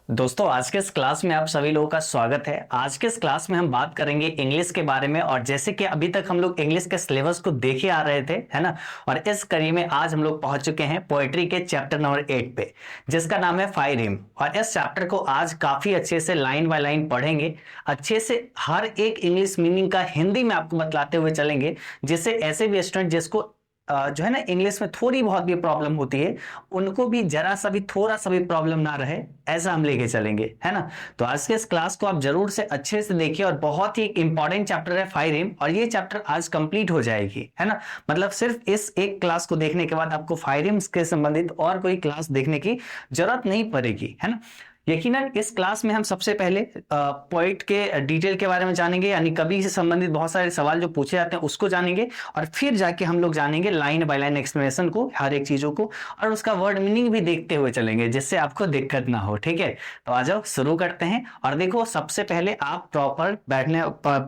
दोस्तों, आज के इस क्लास में आप सभी लोगों का स्वागत है। आज के इस क्लास में हम बात करेंगे इंग्लिश के बारे में। और जैसे कि अभी तक हम लोग इंग्लिश के सिलेबस को देखे आ रहे थे, है ना। और इस कड़ी में आज हम लोग पहुंच चुके हैं पोएट्री के चैप्टर नंबर 8 पे, जिसका नाम है फाइव रिम। और इस चैप्टर को आज काफी अच्छे से लाइन बाय लाइन पढ़ेंगे, अच्छे से हर एक इंग्लिश मीनिंग का हिंदी में आपको बतलाते हुए चलेंगे, जिससे ऐसे भी स्टूडेंट जिसको जो है ना इंग्लिश में थोड़ी बहुत भी प्रॉब्लम होती है, उनको भी जरा सा भी थोड़ा सा भी प्रॉब्लम ना रहे, ऐसा हम लेके चलेंगे, है ना। तो आज के इस क्लास को आप जरूर से अच्छे से देखिए। और बहुत ही इंपॉर्टेंट चैप्टर है फाइव रिम, और ये चैप्टर आज कंप्लीट हो जाएगी, है ना। मतलब सिर्फ इस एक क्लास को देखने के बाद आपको फाइव रिम्स के संबंधित और कोई क्लास देखने की जरूरत नहीं पड़ेगी, है ना। यकीनन इस क्लास में हम सबसे पहले पोइट के डिटेल के बारे में जानेंगे, यानी कवि से संबंधित बहुत सारे सवाल जो पूछे जाते हैं उसको जानेंगे। और फिर जाके हम लोग जानेंगे लाइन बाय लाइन एक्सप्लेनेशन को, हर एक चीजों को, और उसका वर्ड मीनिंग भी देखते हुए चलेंगे, जिससे आपको दिक्कत ना हो। ठीक है, तो आ जाओ शुरू करते हैं। और देखो, सबसे पहले आप प्रॉपर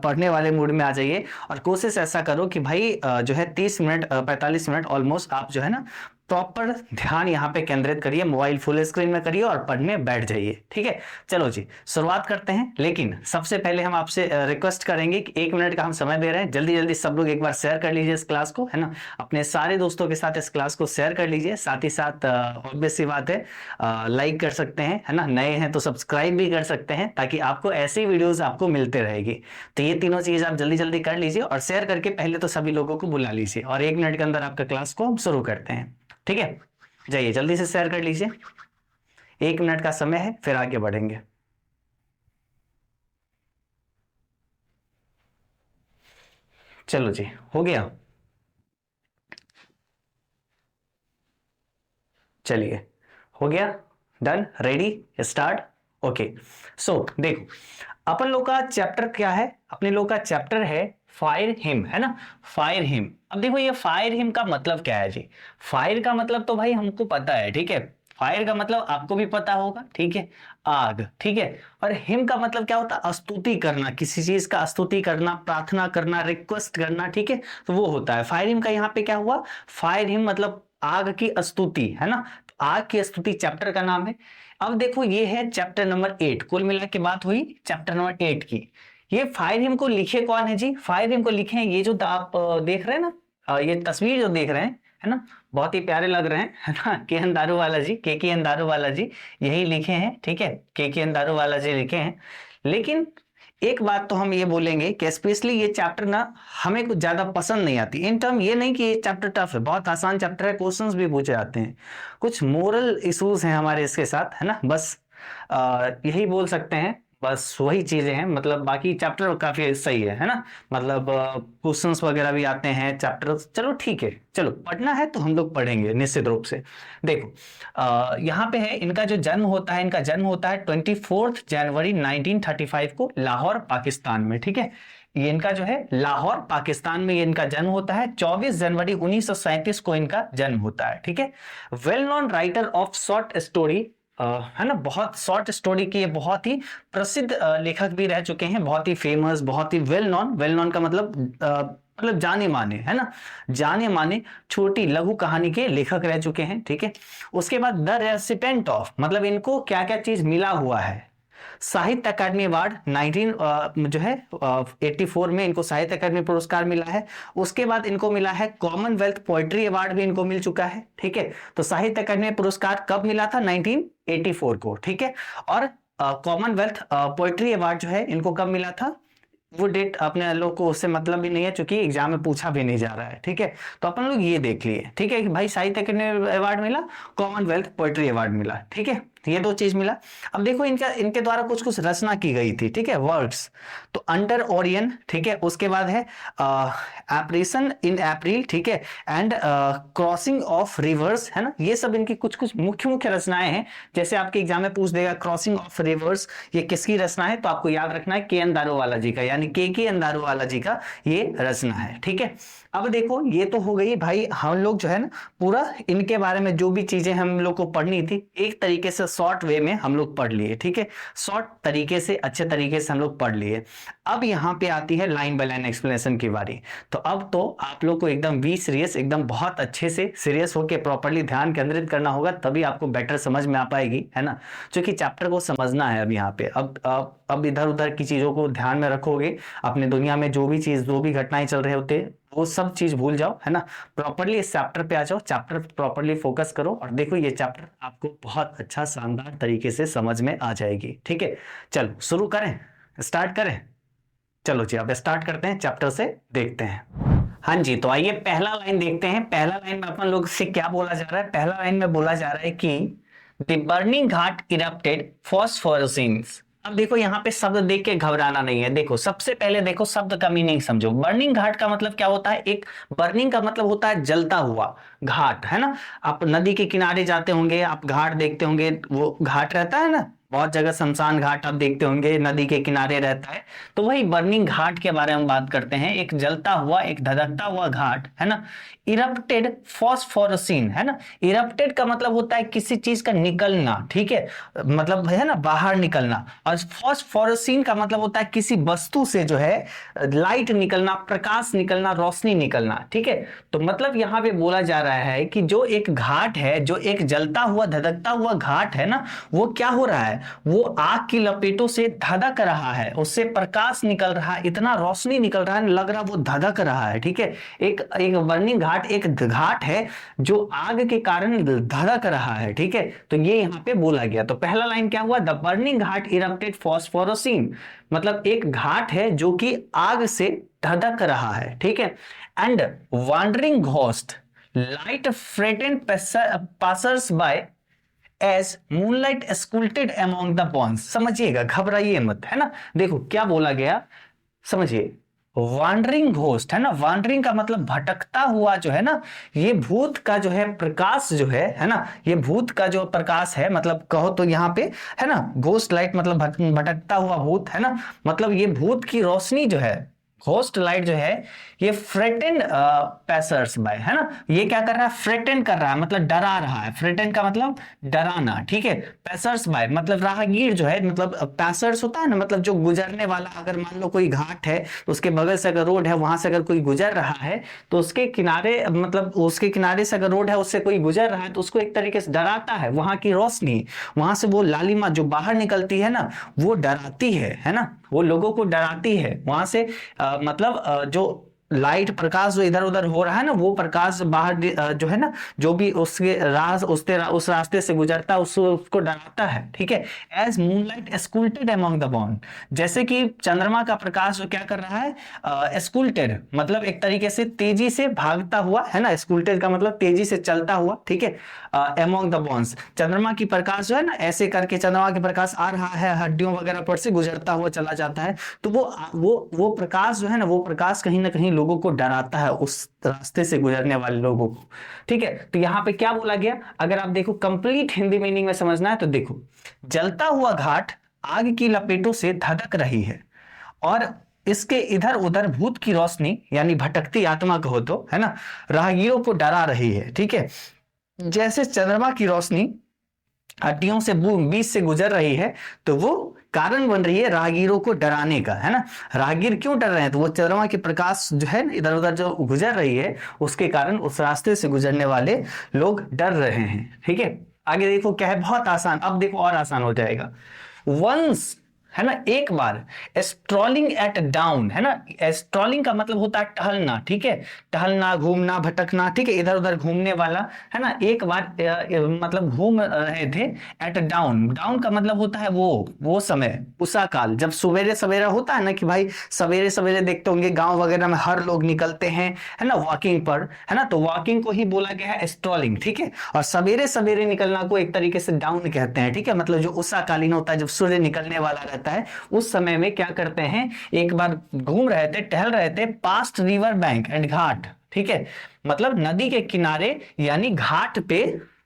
पढ़ने वाले मूड में आ जाइए, और कोशिश ऐसा करो कि भाई जो है 30 मिनट 45 मिनट ऑलमोस्ट आप जो है ना प्रॉपर ध्यान यहाँ पे केंद्रित करिए, मोबाइल फुल स्क्रीन में करिए और पढ़ने बैठ जाइए। ठीक है, चलो जी शुरुआत करते हैं। लेकिन सबसे पहले हम आपसे रिक्वेस्ट करेंगे कि 1 मिनट का हम समय दे रहे हैं, जल्दी जल्दी सब लोग एक बार शेयर कर लीजिए इस क्लास को, है ना। अपने सारे दोस्तों के साथ इस क्लास को शेयर कर लीजिए। साथ ही साथ ऑब्वियस सी बात है, लाइक कर सकते हैं, है ना। नए हैं तो सब्सक्राइब भी कर सकते हैं, ताकि आपको ऐसी वीडियोज आपको मिलते रहेगी। तो ये तीनों चीज आप जल्दी जल्दी कर लीजिए, और शेयर करके पहले तो सभी लोगों को बुला लीजिए, और 1 मिनट के अंदर आपका क्लास को हम शुरू करते हैं। ठीक है, जाइए जल्दी से शेयर कर लीजिए। 1 मिनट का समय है, फिर आगे बढ़ेंगे। चलो जी, हो गया। चलिए, हो गया, डन, रेडी, स्टार्ट। ओके, सो देखो, अपन लोग का चैप्टर क्या है? अपने लोग का चैप्टर है फायर हिम, है ना। Fire him. अब देखो, ये फायर हिम का मतलब क्या है जी? फायर का मतलब तो भाई हमको पता है, ठीक है। फायर का मतलब आपको भी पता होगा, ठीक है, आग, ठीक है। और हिम का मतलब क्या होता है? स्तुति करना, किसी चीज का स्तुति करना, प्रार्थना करना, रिक्वेस्ट करना, ठीक है। तो वो होता है फायर हिम का। यहाँ पे क्या हुआ? फायर हिम मतलब आग की स्तुति, है ना। तो आग की स्तुति चैप्टर का नाम है। अब देखो, ये है चैप्टर नंबर 8। कुल मिला के बात हुई चैप्टर नंबर 8 की। ये फायर हिम को लिखे कौन है जी? फायर हिम को लिखे हैं ये जो आप देख रहे हैं ना, ये तस्वीर जो देख रहे हैं, है ना, बहुत ही प्यारे लग रहे हैं, है ना। के एन दारूवाला जी, के एन दारूवाला जी यही लिखे हैं, ठीक है। के एन दारूवाला जी लिखे हैं। लेकिन एक बात तो हम ये बोलेंगे कि स्पेशली ये चैप्टर ना हमें कुछ ज्यादा पसंद नहीं आती। इन टर्म ये नहीं कि ये चैप्टर टफ है, बहुत आसान चैप्टर है, क्वेश्चंस भी पूछे जाते हैं। कुछ मोरल इश्यूज हैं हमारे इसके साथ, है ना, बस यही बोल सकते हैं। बस वही चीजें हैं, मतलब बाकी चैप्टर काफी सही है ना। मतलब क्वेश्चंस वगैरह भी आते हैं चैप्टर। चलो ठीक है, चलो पढ़ना है तो हम लोग पढ़ेंगे निश्चित रूप से। देखो, यहाँ पे है इनका जो जन्म होता है, इनका जन्म होता है 24 जनवरी 1935 को लाहौर पाकिस्तान में, ठीक है। ये इनका जो है लाहौर पाकिस्तान में ये इनका जन्म होता है। 24 जनवरी 1937 को इनका जन्म होता है, ठीक है। Well known writer of short story, है ना, बहुत शॉर्ट स्टोरी की ये बहुत ही प्रसिद्ध लेखक भी रह चुके हैं, बहुत ही फेमस, बहुत ही वेल नोन का मतलब जाने माने, है ना, जाने माने छोटी लघु कहानी के लेखक रह चुके हैं, ठीक है। उसके बाद द रेसिपेंट ऑफ, मतलब इनको क्या क्या चीज मिला हुआ है। साहित्य अकादमी अवार्ड 84 में इनको साहित्य अकादमी पुरस्कार मिला है। उसके बाद इनको मिला है कॉमनवेल्थ पोएट्री अवार्ड भी इनको मिल चुका है, ठीक है। तो साहित्य अकादमी पुरस्कार कब मिला था? 1984 को, ठीक है। और कॉमनवेल्थ पोएट्री अवार्ड जो है इनको कब मिला था? वो डेट अपने लोग को उससे मतलब भी नहीं है, क्योंकि एग्जाम में पूछा भी नहीं जा रहा है, ठीक है। तो अपन लोग ये देख लिए, ठीक है, कि भाई साहित्य अकादमी अवार्ड मिला, कॉमनवेल्थ पोएट्री अवार्ड मिला, ठीक है। ये 2 चीज मिला। अब देखो, इनके द्वारा कुछ कुछ रचना की गई थी, ठीक है, वर्क्स। तो अंडर ओरियन, ठीक है। उसके बाद है एप्रेशन इन अप्रैल, ठीक है, एंड क्रॉसिंग ऑफ रिवर्स, है ना। ये सब इनकी कुछ कुछ मुख्य मुख्य रचनाएं हैं। जैसे आपके एग्जाम में पूछ देगा क्रॉसिंग ऑफ रिवर्स ये किसकी रचना है, तो आपको याद रखना है के एन दारूवाला जी का, यानी के एन दारूवाला जी का ये रचना है, ठीक है। अब देखो, ये तो हो गई भाई, हम लोग जो है ना पूरा इनके बारे में जो भी चीजें हम लोग को पढ़नी थी एक तरीके से शॉर्ट वे में हम लोग पढ़ लिए, ठीक है, शॉर्ट तरीके से, अच्छे तरीके से हम लोग पढ़ लिए। अब यहाँ पे आती है लाइन बाय लाइन एक्सप्लेनेशन की बारी। तो अब तो आप लोग को एकदम बी सीरियस, एकदम बहुत अच्छे से सीरियस होकर प्रॉपर्ली ध्यान केंद्रित करना होगा, तभी आपको बेटर समझ में आ पाएगी, है ना, क्योंकि चैप्टर को समझना है अब यहाँ पे। अब इधर उधर की चीजों को ध्यान में रखोगे, अपने दुनिया में जो भी चीज, जो भी घटनाएं चल रहे होते वो सब चीज भूल जाओ, है ना, प्रॉपर्ली इस चैप्टर पे आ जाओ, चैप्टर प्रॉपर्ली फोकस करो और देखो ये चैप्टर आपको बहुत अच्छा शानदार तरीके से समझ में आ जाएगी, ठीक है। चलो शुरू करें, स्टार्ट करें। चलो जी अब स्टार्ट करते हैं, चैप्टर से देखते हैं। हाँ जी, तो आइए पहला लाइन देखते हैं। पहला लाइन में अपन लोग से क्या बोला जा रहा है? पहला लाइन में बोला जा रहा है कि the burning Ghat erupted phosphorescence. अब देखो यहाँ पे शब्द देख के घबराना नहीं है। देखो सबसे पहले देखो शब्द का मीनिंग समझो। बर्निंग घाट का मतलब क्या होता है? एक बर्निंग का मतलब होता है जलता हुआ घाट, है ना। आप नदी के किनारे जाते होंगे, आप घाट देखते होंगे, वो घाट रहता है ना, बहुत जगह शमशान घाट आप देखते होंगे नदी के किनारे रहता है, तो वही बर्निंग घाट के बारे में बात करते हैं। एक जलता हुआ, एक धधकता हुआ घाट, है ना। इरप्टेड फॉस्फोरसिन, है ना। इरप्टेड का मतलब होता है किसी चीज का निकलना, ठीक है, मतलब है ना बाहर निकलना। और फॉस्फोरसिन का मतलब होता है किसी वस्तु से जो है लाइट निकलना, प्रकाश निकलना, रोशनी निकलना, ठीक है। तो मतलब यहाँ पे बोला जा रहा है कि जो एक घाट है, जो एक जलता हुआ धधकता हुआ घाट है ना, वो क्या हो रहा है, वो आग की लपेटों से धधक रहा है, उससे प्रकाश निकल रहा है, इतना रोशनी निकल रहा है, लग रहा वो धधक रहा है, ठीक है। एक बर्निंग घाट एक घाट है जो आग के कारण धधक रहा है, ठीक है। तो ये यहाँ पे बोला गया। तो पहला लाइन क्या हुआ? द बर्निंग घाट इरप्टेड फॉस्फोरसिन, मतलब एक घाट है जो कि आग से धधक रहा है, ठीक है। And wandering ghost light frightened passers by as moonlight sculpted among the bones. समझिएगा, घबराइए मत, है ना। देखो क्या बोला गया, समझिए। वॉन्डरिंग घोस्ट, है ना, वॉन्डरिंग का मतलब भटकता हुआ जो है ना, ये भूत का जो है प्रकाश जो है ना, ये भूत का जो प्रकाश है, मतलब कहो तो यहाँ पे है ना, घोस्ट लाइट मतलब भटकता हुआ भूत, है ना, मतलब ये भूत की रोशनी जो है, घोस्ट लाइट जो है, ये फ्रेटेंड पैसर्स बाय, है ना, ये क्या कर रहा है? फ्रेटेंड कर रहा है, मतलब डरा रहा है। फ्रेटेंड का मतलब डराना, ठीक है। पैसर्स बाय मतलब राहगीर जो है, मतलब पैसर्स होता है ना, मतलब जो गुजरने वाला। अगर मान लो कोई घाट है तो उसके बगल से अगर रोड है, वहां से अगर कोई गुजर रहा है तो उसके किनारे, मतलब उसके किनारे से अगर रोड है, उससे कोई गुजर रहा है तो उसको एक तरीके से डराता है। वहां की रोशनी, वहां से वो लालिमा जो बाहर निकलती है ना, वो डराती है ना, वो लोगों को डराती है। वहां से मतलब जो लाइट प्रकाश जो इधर उधर हो रहा है ना, वो प्रकाश बाहर जो है ना, जो भी उसके उस रास्ते से गुजरता है उसको डराता है, ठीक है। As moonlight escorted among the bond, जैसे कि चंद्रमा का प्रकाश जो क्या कर रहा है, एस्कुल्टेड मतलब एक तरीके से तेजी से भागता हुआ, है ना। एस्कुल्टेड का मतलब तेजी से चलता हुआ, ठीक है। अमॉन्ग द बॉन्ड्स, चंद्रमा की प्रकाश जो है ना, ऐसे करके चंद्रमा के प्रकाश आ रहा है, हड्डियों वगैरह पर से गुजरता हुआ चला जाता है। तो वो प्रकाश जो है ना, वो प्रकाश कहीं ना कहीं लोगों को डराता है, उस रास्ते से गुजरने वाले लोगों को, ठीक है। तो यहाँ पे क्या बोला गया, अगर आप देखो कंप्लीट हिंदी मीनिंग में समझना है तो देखो, जलता हुआ घाट आग की लपेटों से धधक रही है और इसके इधर उधर भूत की रोशनी, यानी भटकती आत्मा कहो तो, है ना, राहगीरों को डरा रही है, ठीक है। जैसे चंद्रमा की रोशनी हड्डियों से बीच से गुजर रही है, तो वो कारण बन रही है राहगीरों को डराने का, है ना। राहगीर क्यों डर रहे हैं? तो वो चंद्रमा की प्रकाश जो है इधर उधर जो गुजर रही है, उसके कारण उस रास्ते से गुजरने वाले लोग डर रहे हैं, ठीक है। आगे देखो क्या है, बहुत आसान। अब देखो और आसान हो जाएगा। वंस, है ना, एक बार। स्ट्रॉलिंग एट डाउन, है ना, स्ट्रॉलिंग का मतलब होता है टहलना, ठीक है, टहलना, घूमना, भटकना, ठीक है, इधर उधर घूमने वाला, है ना। एक बार मतलब घूम रहे थे एट डाउन। डाउन का मतलब होता है वो समय, उषा काल, जब सवेरे सवेरा होता है ना, कि भाई सवेरे सवेरे देखते होंगे गांव वगैरह में हर लोग निकलते हैं, है ना, वॉकिंग पर, है ना, तो वॉकिंग को ही बोला गया है स्ट्रॉलिंग, ठीक है। और सवेरे सवेरे निकलना को एक तरीके से डाउन कहते हैं, ठीक है, मतलब जो उषा कालीन होता है, जब सूर्य निकलने वाला रहता है, उस समय में क्या करते हैं, एक बार घूम रहे थे, टहल रहे थे, पास्ट रिवर बैंक एंड घाट, ठीक है, मतलब नदी के किनारे यानी घाट पे,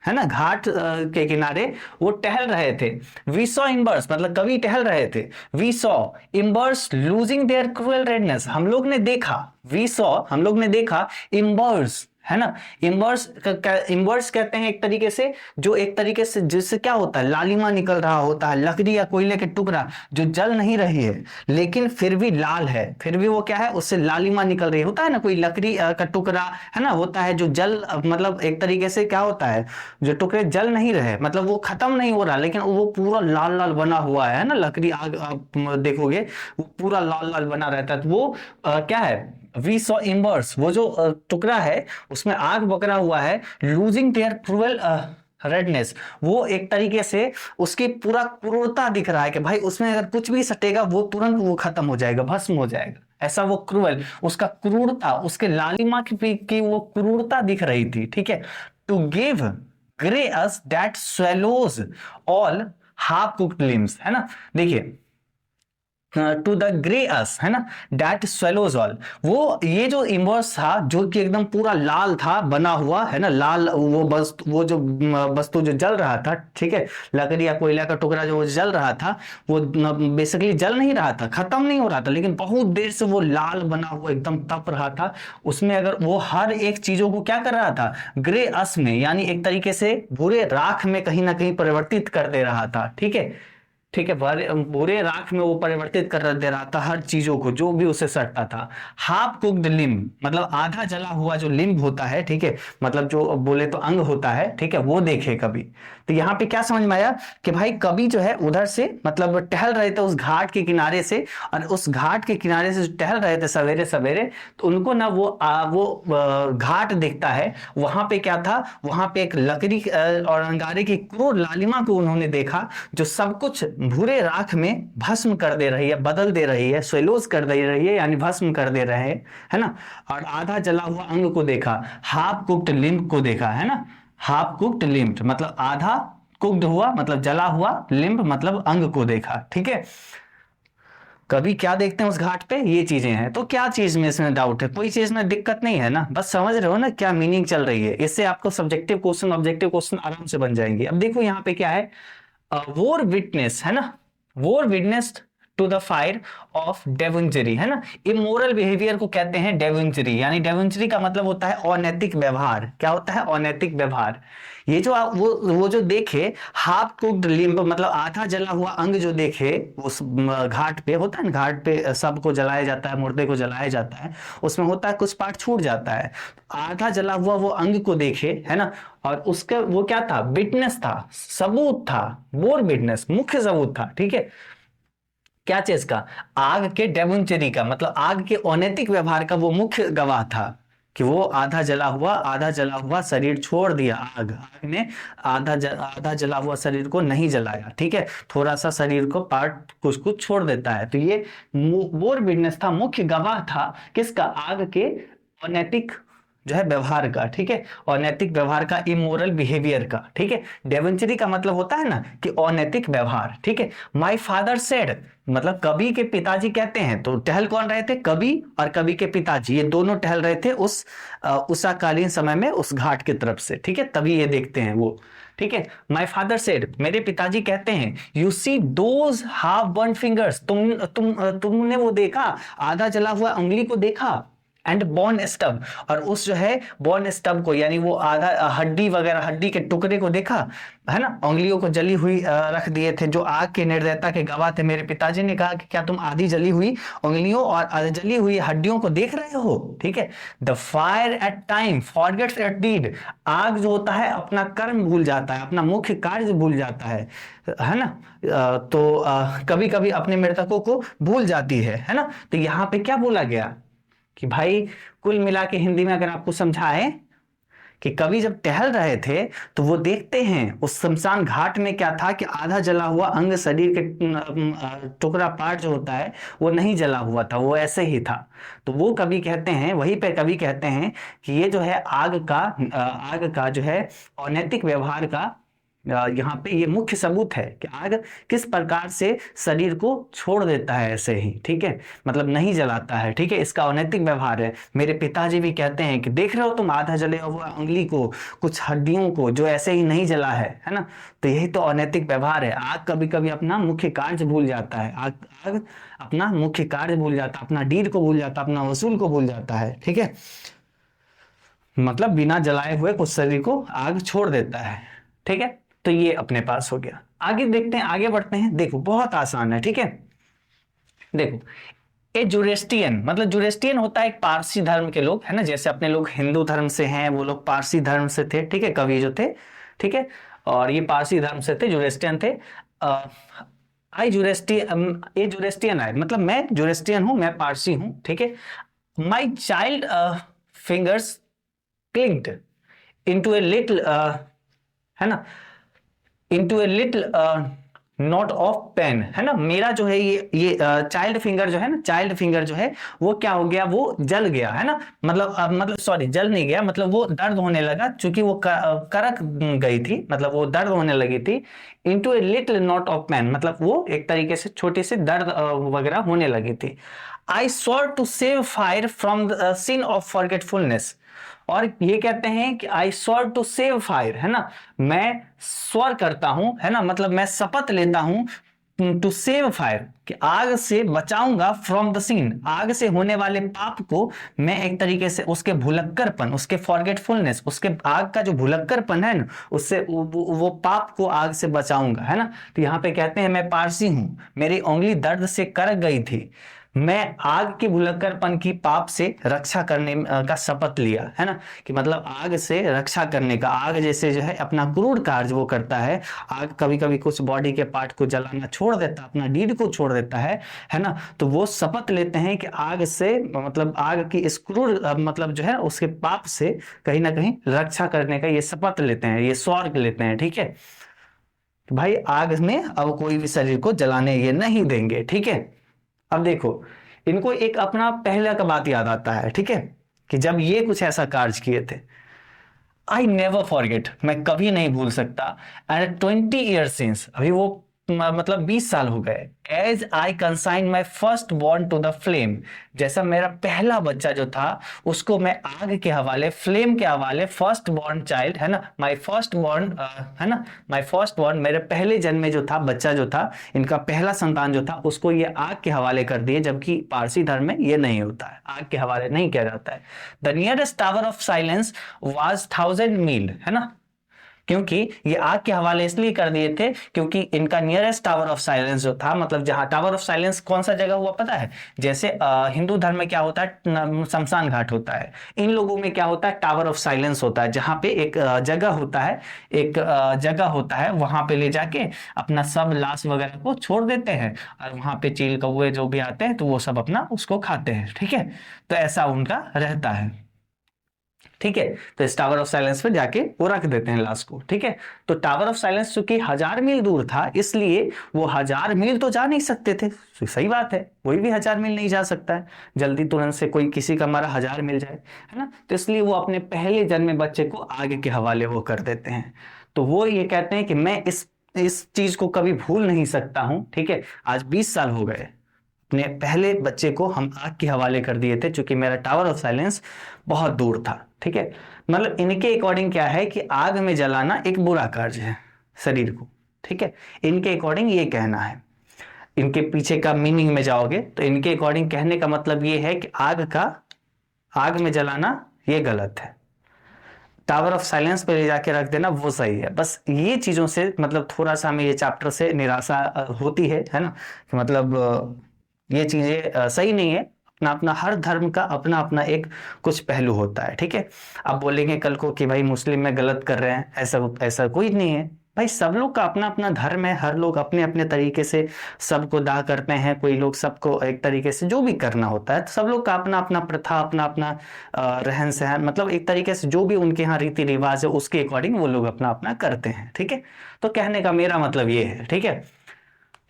है ना, घाट के किनारे वो टहल रहे थे। वी सॉ इम्बर्स मतलब कवि टहल रहे थे। We saw embers losing their cruel redness, हम लोग ने देखा, वी सॉ हम लोग ने देखा, इम्बर्स है ना। इम्बर्स कहते हैं एक तरीके से, जो एक तरीके से जिससे क्या होता है, लालिमा निकल रहा होता है, लकड़ी या कोयले के टुकड़ा जो जल नहीं रही है लेकिन फिर भी लाल है, फिर भी वो क्या है, उससे लालिमा निकल रही है। होता है ना कोई लकड़ी का टुकड़ा, है ना, होता है जो जल, मतलब एक तरीके से क्या होता है, जो टुकड़े जल नहीं रहे, मतलब वो खत्म नहीं हो रहा लेकिन वो पूरा लाल लाल बना हुआ है ना, लकड़ी आग आप देखोगे वो पूरा लाल लाल बना रहता है। तो वो क्या है, वी सॉ इम्बर्स, वो जो टुकड़ा है उसमें आग पकड़ा हुआ है, लूजिंग देयर क्रूअल रेडनेस, वो एक तरीके से उसकी पूरा क्रूरता दिख रहा है कि भाई उसमें अगर कुछ भी सटेगा वो तुरंत वो खत्म हो जाएगा, भस्म हो जाएगा, ऐसा वो क्रूअल, उसका क्रूरता, उसके लालिमा की वो क्रूरता दिख रही थी, ठीक है। To give grey us that swallows all half cooked limbs, है ना, देखिए टू द ग्रे अस, है ना, दैट स्वेलोज ऑल, वो ये जो इम्बर्स था जो कि एकदम पूरा लाल था बना हुआ, है ना, लाल, वो बस वो जो वस्तु जो जल रहा था, ठीक है, लकड़ी या कोयला का टुकड़ा जो जल रहा था वो बेसिकली जल नहीं रहा था, खत्म नहीं हो रहा था, लेकिन बहुत देर से वो लाल बना हुआ एकदम तप रहा था। उसमें अगर वो हर एक चीजों को क्या कर रहा था, ग्रे अस में, यानी एक तरीके से भूरे राख में कहीं ना कहीं परिवर्तित कर दे रहा था, ठीक है, ठीक है, भूरे राख में वो परिवर्तित कर दे रहा था हर चीजों को जो भी उसे सटता था। हाफ कुक्ड लिम्ब, मतलब आधा जला हुआ जो लिम्ब होता है, ठीक है, मतलब जो बोले तो अंग होता है, ठीक है, वो देखे कभी। तो यहाँ पे क्या समझ में आया कि भाई कभी जो है उधर से, मतलब टहल रहे थे उस घाट के किनारे से, और उस घाट के किनारे से टहल रहे थे सवेरे सवेरे, तो उनको ना वो घाट दिखता है, वहां पे क्या था, वहां पे एक लकड़ी और अंगारे की क्रूर लालिमा को उन्होंने देखा जो सब कुछ भूरे राख में भस्म कर दे रही है, बदल दे रही है, स्वेलोज कर दे रही है, यानी भस्म कर दे रहे हैं, है ना। और आधा जला हुआ अंग को देखा, हाफ कुक्ड लिम्ब को देखा, है ना, हाफ कुक्ड लिम्ब मतलब आधा कुक्ड हुआ मतलब जला हुआ, लिम्ब मतलब अंग को देखा, ठीक है। कभी क्या देखते हैं उस घाट पे, ये चीजें हैं। तो क्या चीज में इसमें डाउट है, कोई चीज में दिक्कत नहीं है ना, बस समझ रहे हो ना क्या मीनिंग चल रही है, इससे आपको सब्जेक्टिव क्वेश्चन ऑब्जेक्टिव क्वेश्चन आराम से बन जाएंगे। अब देखो यहाँ पे क्या है, वोर विटनेस, है ना, war witness to the fire of debauchery, है ना, इमोरल बिहेवियर को कहते हैं डेवंचरी, यानी डेवंचरी का मतलब होता है अनैतिक व्यवहार। क्या होता है, अनैतिक व्यवहार। ये जो वो जो देखे हाफ कुक्ड लिम्ब, मतलब आधा जला हुआ अंग जो देखे उस घाट पे, होता है ना घाट पे सबको जलाया जाता है, मुर्दे को जलाया जाता है, उसमें होता है कुछ पार्ट छूट जाता है, आधा जला हुआ वो अंग को देखे, है ना, और उसका वो क्या था, विटनेस था, सबूत था, मोर विटनेस, मुख्य सबूत था, ठीक है, क्या चीज का, आग के डेवंचरी का, मतलब आग के अनैतिक व्यवहार का वो मुख्य गवाह था कि वो आधा जला हुआ शरीर छोड़ दिया, आग ने आधा जला हुआ शरीर को नहीं जलाया, ठीक है, थोड़ा सा शरीर को पार्ट कुछ कुछ छोड़ देता है। तो ये मोर विटनेस था, मुख्य गवाह था किसका, आग के अनैतिक जो है व्यवहार का, ठीक है, अनैतिक व्यवहार का, इमोरल बिहेवियर का, ठीक है। डेवंचरी का मतलब होता है ना कि अनैतिक व्यवहार, ठीक है। माय फादर सेड, मतलब कवि के पिताजी कहते हैं, तो टहल कौन रहे थे, कवि और कवि के पिताजी, ये दोनों टहल रहे थे उस उषाकालीन समय में उस घाट की तरफ से, ठीक है, तभी ये देखते हैं वो, ठीक है। माय फादर सेड, मेरे पिताजी कहते हैं, you see those half burn fingers, तुमने वो देखा, आधा जला हुआ उंगली को देखा, एंड बोन स्टब, और उस जो है बोन स्टब को, यानी वो आधा हड्डी वगैरह, हड्डी के टुकड़े को देखा, है ना, उंगलियों को जली हुई रख दिए थे जो आग के निर्दयता के गवाह थे। मेरे पिताजी ने कहा कि क्या तुम आधी जली हुई उंगलियों और जली हुई हड्डियों को देख रहे हो, ठीक है। The fire at time forgets its deed, आग जो होता है अपना कर्म भूल जाता है, अपना मुख्य कार्य भूल जाता है ना, तो कभी कभी अपने मृतकों को भूल जाती है ना। तो यहाँ पे क्या बोला गया कि भाई कुल मिला के हिंदी में अगर आपको समझाए कि कवि जब टहल रहे थे तो वो देखते हैं उस शमशान घाट में क्या था कि आधा जला हुआ अंग, शरीर के टुकड़ा पार्ट जो होता है वो नहीं जला हुआ था, वो ऐसे ही था। तो वो कवि कहते हैं, वहीं पे कवि कहते हैं कि ये जो है आग का जो है अनैतिक व्यवहार का यहाँ पे ये मुख्य सबूत है कि आग किस प्रकार से शरीर को छोड़ देता है ऐसे ही, ठीक है, मतलब नहीं जलाता है, ठीक है, इसका अनैतिक व्यवहार है। मेरे पिताजी भी कहते हैं कि देख रहे हो तुम आधा जले हुआ उंगली को, कुछ हड्डियों को जो ऐसे ही नहीं जला है ना, तो यही तो अनैतिक व्यवहार है। आग कभी कभी अपना मुख्य कार्य भूल जाता है, आग अपना मुख्य कार्य भूल जाता है, अपना डीड को भूल जाता है, अपना वसूल को भूल जाता है, ठीक है। मतलब बिना जलाए हुए कुछ शरीर को आग छोड़ देता है। ठीक है, तो ये अपने पास हो गया। आगे देखते हैं, आगे बढ़ते हैं। देखो बहुत आसान है। ठीक है, देखो ए जुरेस्टियन, मतलब जुरेस्टियन होता है एक पारसी धर्म के लोग, है ना, जैसे अपने लोग हिंदू धर्म से हैं, वो लोग पारसी धर्म से थे। ठीक है, कवि जो थे। ठीक है, और ये पारसी धर्म से थे, जुरेस्टियन थे। आई जुरेस्टियन, ए जुरेस्टियन आए, मतलब मैं जुरेस्टियन हूं, मैं पारसी हूं। ठीक है, my child fingers clinked into a little, है ना, into a little knot of pain, है ना, मेरा जो है ये चाइल्ड फिंगर जो है ना, चाइल्ड फिंगर जो है वो क्या हो गया, वो जल गया, है ना, मतलब मतलब सॉरी, जल नहीं गया, मतलब वो दर्द होने लगा, क्योंकि वो करक गई थी, मतलब वो दर्द होने लगी थी। Into a little knot of pain, मतलब वो एक तरीके से छोटे से दर्द वगैरह होने लगी थी। I swore to save fire from the sin of forgetfulness, और ये कहते हैं कि I swore to save fire, है ना, मैं स्वर करता हूं, है ना, मतलब मैं शपथ लेता हूं टू सेव फायर, कि आग से बचाऊंगा, फ्रॉम द सीन, आग से होने वाले पाप को मैं एक तरीके से उसके भुलक्कड़पन, उसके फॉरगेटफुलनेस, उसके आग का जो भुलक्कड़पन है ना, उससे वो पाप को आग से बचाऊंगा, है ना। तो यहाँ पे कहते हैं मैं पारसी हूं, मेरी उंगली दर्द से करक गई थी, मैं आग के भुलक्कड़पन की पाप से रक्षा करने का शपथ लिया, है ना, कि मतलब आग से रक्षा करने का, आग जैसे जो है अपना क्रूर कार्य वो करता है, आग कभी कभी कुछ बॉडी के पार्ट को जलाना छोड़ देता है, अपना डीड को छोड़ देता है ना, तो वो शपथ लेते हैं कि आग से, मतलब आग की इस क्रूर मतलब जो है उसके पाप से कहीं ना कहीं रक्षा करने का ये शपथ लेते हैं, ये स्वर्ग लेते हैं। ठीक है, भाई आग में अब कोई भी शरीर को जलाने ये नहीं देंगे। ठीक है, अब देखो इनको एक अपना पहला का बात याद आता है। ठीक है, कि जब ये कुछ ऐसा कार्य किए थे, आई नेवर फॉरगेट, मैं कभी नहीं भूल सकता, एंड 20 ईयर्स सिंस, अभी वो मतलब 20 साल हो गए, as I consign my first born to the flame, जैसा मेरा पहला बच्चा जो था उसको मैं आग के हवाले, फ्लेम के हवाले, फर्स्ट बॉर्न चाइल्ड, है ना, माई फर्स्ट बॉर्न, है ना, माई फर्स्ट बॉर्न, मेरे पहले जन्मे जो था बच्चा जो था, इनका पहला संतान जो था, उसको ये आग के हवाले कर दिए, जबकि पारसी धर्म में ये नहीं होता है, आग के हवाले नहीं किया जाता है। The nearest tower of silence was 1000 मील, है ना, क्योंकि ये आग के हवाले इसलिए कर दिए थे क्योंकि इनका नियरेस्ट टावर ऑफ साइलेंस जो था, मतलब जहां टावर ऑफ साइलेंस कौन सा जगह हुआ पता है, जैसे हिंदू धर्म में क्या होता है, शमशान घाट होता है, इन लोगों में क्या होता है, टावर ऑफ साइलेंस होता है, जहां पे एक जगह होता है, एक जगह होता है, वहां पे ले जाके अपना सब लाश वगैरह को छोड़ देते हैं, और वहां पे चील कौवे जो भी आते हैं तो वो सब अपना उसको खाते हैं। ठीक है, तो ऐसा उनका रहता है। ठीक है, तो इस टावर ऑफ साइलेंस पे जाके वो रख देते हैं लाश को। ठीक है, तो टावर ऑफ साइलेंस चूंकि 1000 मील दूर था, इसलिए वो 1000 मील तो जा नहीं सकते थे, तो सही बात है, कोई भी 1000 मील नहीं जा सकता है जल्दी तुरंत से, कोई किसी का मरा 1000 मील जाए, है ना, तो इसलिए वो अपने पहले जन्मे बच्चे को आगे के हवाले वो कर देते हैं। तो वो ये कहते हैं कि मैं इस चीज को कभी भूल नहीं सकता हूं। ठीक है, आज 20 साल हो गए, अपने पहले बच्चे को हम आग के हवाले कर दिए थे, क्योंकि मेरा टावर ऑफ साइलेंस बहुत दूर था। ठीक है, मतलब इनके अकॉर्डिंग क्या है कि आग में जलाना एक बुरा कार्य है शरीर को। ठीक है, इनके अकॉर्डिंग ये कहना है, इनके पीछे का मीनिंग में जाओगे तो इनके अकॉर्डिंग कहने का मतलब ये है कि आग में जलाना ये गलत है, टावर ऑफ साइलेंस पे ले जाके रख देना वो सही है। बस ये चीजों से मतलब थोड़ा सा हमें ये चैप्टर से निराशा होती है ना, कि मतलब ये चीजें सही नहीं है। अपना अपना हर धर्म का अपना अपना एक कुछ पहलू होता है। ठीक है, अब बोलेंगे कल को कि भाई मुस्लिम में गलत कर रहे हैं, ऐसा ऐसा कोई नहीं है भाई, सब लोग का अपना अपना धर्म है, हर लोग अपने अपने तरीके से सबको दाह करते हैं, कोई लोग सबको एक तरीके से जो भी करना होता है, तो सब लोग का अपना अपना प्रथा, अपना अपना रहन सहन, मतलब एक तरीके से जो भी उनके यहाँ रीति रिवाज है उसके अकॉर्डिंग वो लोग अपना अपना करते हैं। ठीक है, तो कहने का मेरा मतलब ये है। ठीक है,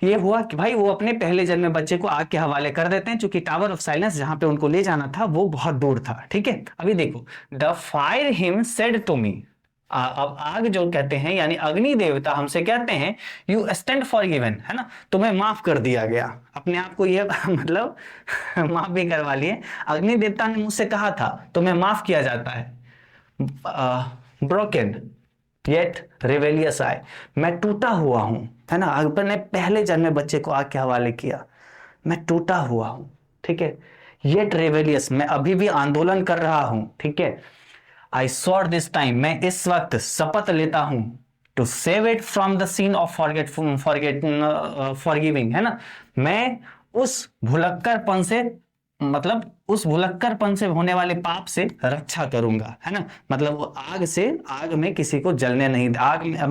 ये हुआ कि भाई वो अपने पहले जन्मे बच्चे को आग के हवाले कर देते हैं, क्योंकि टावर ऑफ साइलेंस जहां पे उनको ले जाना था वो बहुत दूर था। ठीक है, अभी देखो, the fire him said to me, अब आग जो कहते हैं यानी अग्नि देवता हमसे कहते हैं, यू स्टैंड फॉर गिवन, है ना, तुम्हें माफ कर दिया गया, अपने आप को ये मतलब माफ भी करवा लिए। अग्नि देवता ने मुझसे कहा था तुम्हें माफ किया जाता है, ब्रोकन येट रिवेलियस आए, मैं टूटा हुआ हूं, है ना, अपने पहले जन्मे बच्चे को आग के हवाले किया, मैं टूटा हुआ हूं। ठीक है, येट रेवेलियस, मैं अभी भी आंदोलन कर रहा हूं। ठीक है, आई स्वॉर दिस टाइम, मैं इस वक्त शपथ लेता हूं, to save it from the scene of forgiving, है ना, मैं उस भुलक्कड़पन से, मतलब उस भुलक्कड़पन से होने वाले पाप से रक्षा करूंगा, है ना, मतलब वो आग से, आग में किसी को जलने नहीं, आग में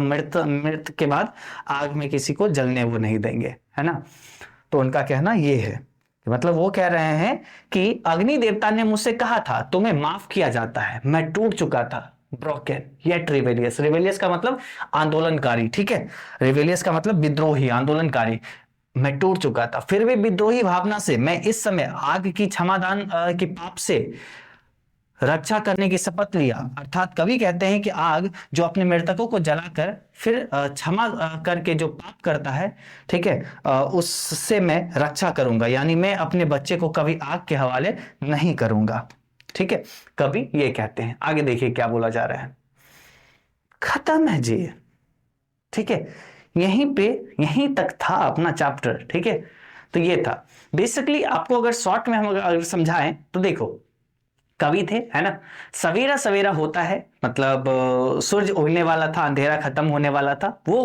मृत के बाद आग में किसी को जलने वो नहीं देंगे, है ना। तो उनका कहना ये है, मतलब वो कह रहे हैं कि अग्नि देवता ने मुझसे कहा था तुम्हें माफ किया जाता है, मैं टूट चुका था, ब्रोकन येट रिवेलियस, रिवेलियस का मतलब आंदोलनकारी, ठीक है, रिवेलियस का मतलब विद्रोही, आंदोलनकारी, मैं टूट चुका था, फिर भी विद्रोही भावना से मैं इस समय आग की क्षमादान की पाप से रक्षा करने की शपथ लिया। अर्थात कवि कहते हैं कि आग जो अपने मृतकों को जलाकर फिर क्षमा करके जो पाप करता है, ठीक है, उससे मैं रक्षा करूंगा, यानी मैं अपने बच्चे को कभी आग के हवाले नहीं करूंगा, ठीक है, कवि ये कहते हैं। आगे देखिए क्या बोला जा रहा है, खत्म है जी, ठीक है, यहीं तक था अपना चैप्टर, ठीक है। तो ये था बेसिकली, आपको अगर शॉर्ट में हम अगर समझाएं तो देखो, कवि थे, है ना, सवेरा सवेरा होता है, मतलब सूरज उगने वाला था, अंधेरा खत्म होने वाला था, वो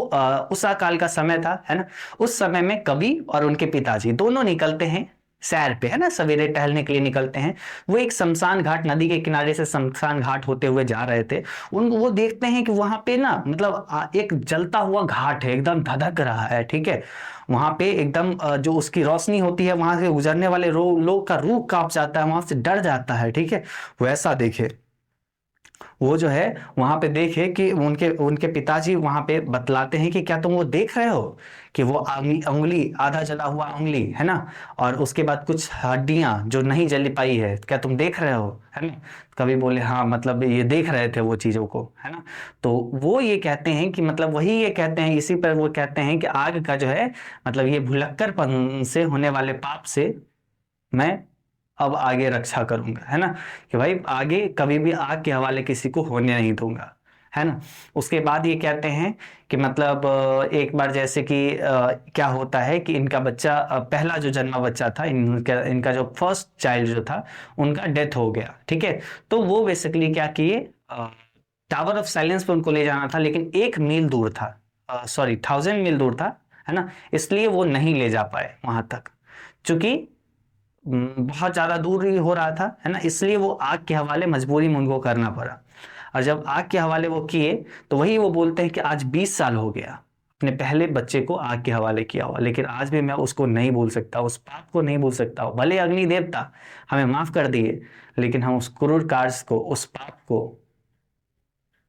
उषा काल का समय था, है ना। उस समय में कवि और उनके पिताजी दोनों निकलते हैं सैर पे, है ना, सवेरे टहलने के लिए निकलते हैं। वो एक शमशान घाट, नदी के किनारे से शमशान घाट होते हुए जा रहे थे। वो देखते हैं कि वहां पे ना, मतलब एक जलता हुआ घाट है, एकदम धधक रहा है, ठीक है, वहां पे एकदम जो उसकी रोशनी होती है, वहां से गुजरने वाले लोग का रूह कांप जाता है, वहां से डर जाता है, ठीक है। वैसा देखे, वो जो है वहां पे देखे कि उनके उनके पिताजी वहां पे बतलाते हैं कि क्या तुम वो देख रहे हो कि वो उंगली, आधा जला हुआ उंगली, है ना, और उसके बाद कुछ हड्डियां जो नहीं जल पाई है, क्या तुम देख रहे हो, है ना। कभी बोले हाँ, मतलब ये देख रहे थे वो चीजों को, है ना। तो वो ये कहते हैं कि मतलब वही ये कहते हैं, इसी पर वो कहते हैं कि आग का जो है, मतलब ये भुलक्कड़पन से होने वाले पाप से मैं अब आगे रक्षा करूंगा, है ना, कि भाई आगे कभी भी आग के हवाले किसी को होने नहीं दूंगा, है ना। उसके बाद ये कहते हैं कि मतलब एक बार जैसे कि क्या होता है कि इनका बच्चा, पहला जो जन्मा बच्चा था, इनका जो फर्स्ट चाइल्ड जो था, उनका डेथ हो गया, ठीक है। तो वो बेसिकली क्या किए, टावर ऑफ साइलेंस पे उनको ले जाना था, लेकिन 1 मील दूर था, सॉरी 1000 मील दूर था, है ना, इसलिए वो नहीं ले जा पाए वहां तक, चूंकि बहुत ज्यादा दूर ही हो रहा था, है ना, इसलिए वो आग के हवाले मजबूरी में उनको करना पड़ा। और जब आग के हवाले वो किए, तो वही वो बोलते हैं कि आज 20 साल हो गया अपने पहले बच्चे को आग के हवाले किया हुआ, लेकिन आज भी मैं उसको नहीं भूल सकता, उस पाप को नहीं भूल सकता। भले अग्नि देवता हमें माफ कर दिए, लेकिन हम उस क्रूर कार्य को, उस पाप को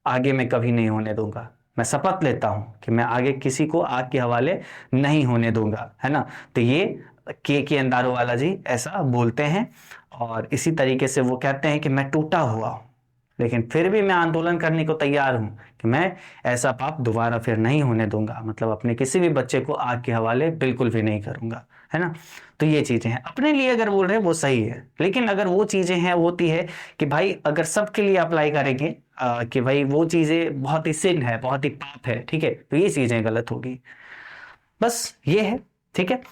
आगे मैं कभी नहीं होने दूंगा। मैं शपथ लेता हूं कि मैं आगे किसी को आग के हवाले नहीं होने दूंगा, है ना। तो ये के अंदारो वाला जी ऐसा बोलते हैं, और इसी तरीके से वो कहते हैं कि मैं टूटा हुआ हूं, लेकिन फिर भी मैं आंदोलन करने को तैयार हूं कि मैं ऐसा पाप दोबारा फिर नहीं होने दूंगा, मतलब अपने किसी भी बच्चे को आग के हवाले बिल्कुल भी नहीं करूंगा, है ना। तो ये चीजें हैं, अपने लिए अगर बोल रहे हैं वो सही है, लेकिन अगर वो चीजें हैं, होती है कि भाई अगर सबके लिए अप्लाई करेंगे कि भाई वो चीजें बहुत ही सिन है, बहुत ही पाप है, ठीक है, तो ये चीजें गलत होगी। बस ये है, ठीक है।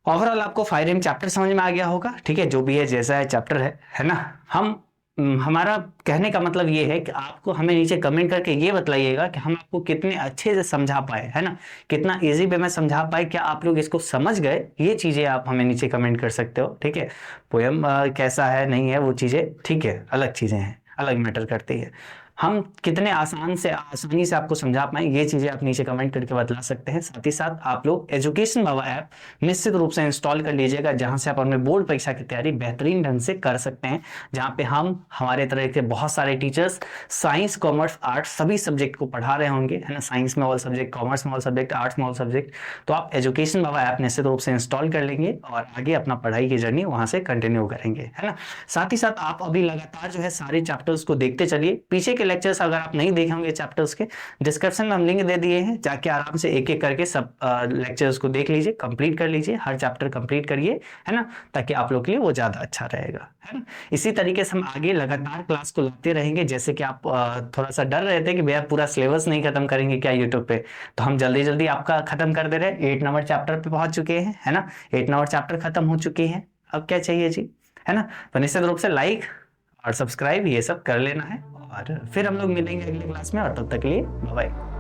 ओवरऑल आपको फायरिंग चैप्टर समझ में आ गया होगा, ठीक है, जो भी है जैसा है चैप्टर है ना। हम हमारा कहने का मतलब ये है कि आपको हमें नीचे कमेंट करके ये बताइएगा कि हम आपको कितने अच्छे से समझा पाए, है ना, कितना इजी वे में समझा पाए, क्या आप लोग इसको समझ गए, ये चीजें आप हमें नीचे कमेंट कर सकते हो, ठीक है। पोयम कैसा है नहीं है वो चीजें, ठीक है, अलग चीजें हैं, अलग मैटर करती है। हम कितने आसानी से आपको समझा पाए, ये चीजें आप नीचे कमेंट करके बतला सकते हैं। साथ ही साथ आप लोग एजुकेशन बाबा ऐप निश्चित रूप से इंस्टॉल कर लीजिएगा, जहां से आप अपने बोर्ड परीक्षा की तैयारी बेहतरीन ढंग से कर सकते हैं, जहां पे हम हमारे तरह के बहुत सारे टीचर्स साइंस, कॉमर्स, आर्ट्स सभी सब्जेक्ट को पढ़ा रहे होंगे, है ना, साइंस में ऑल सब्जेक्ट, कॉमर्स में ऑल सब्जेक्ट, आर्ट्स में ऑल सब्जेक्ट। तो आप एजुकेशन बाबा ऐप निश्चित रूप से इंस्टॉल कर लेंगे और आगे अपना पढ़ाई की जर्नी वहां से कंटिन्यू करेंगे, है ना। साथ ही साथ आप अभी लगातार जो है सारे चैप्टर्स को देखते चलिए। पीछे के लेक्चर्स अगर आप नहीं देखे होंगे चैप्टर्स के, डिस्क्रिप्शन में हम लिंक दे दिए हैं, जाके आराम से एक एक करके सब लेक्चर्स को देख लीजिए, कंप्लीट कर लीजिए, हर चैप्टर कंप्लीट करिए, है ना, ताकि आप लोग के लिए वो ज्यादा अच्छा रहेगा, है ना। इसी तरीके से हम आगे लगातार क्लास को लाते रहेंगे। जैसे कि आप थोड़ा सा डर रहे थे कि भैया पूरा सिलेबस नहीं खत्म करेंगे क्या यूट्यूब पे, तो हम जल्दी जल्दी आपका खत्म कर दे रहे हैं। 8 नंबर चैप्टर पे पहुंच चुके हैं, है ना, 8 नंबर चैप्टर खत्म हो चुकी है, अब क्या चाहिए जी, है ना। तो निश्चित रूप से लाइक और सब्सक्राइब ये सब कर लेना है। और फिर हम लोग मिलेंगे अगली क्लास में, और तब तक के लिए बाय बाय।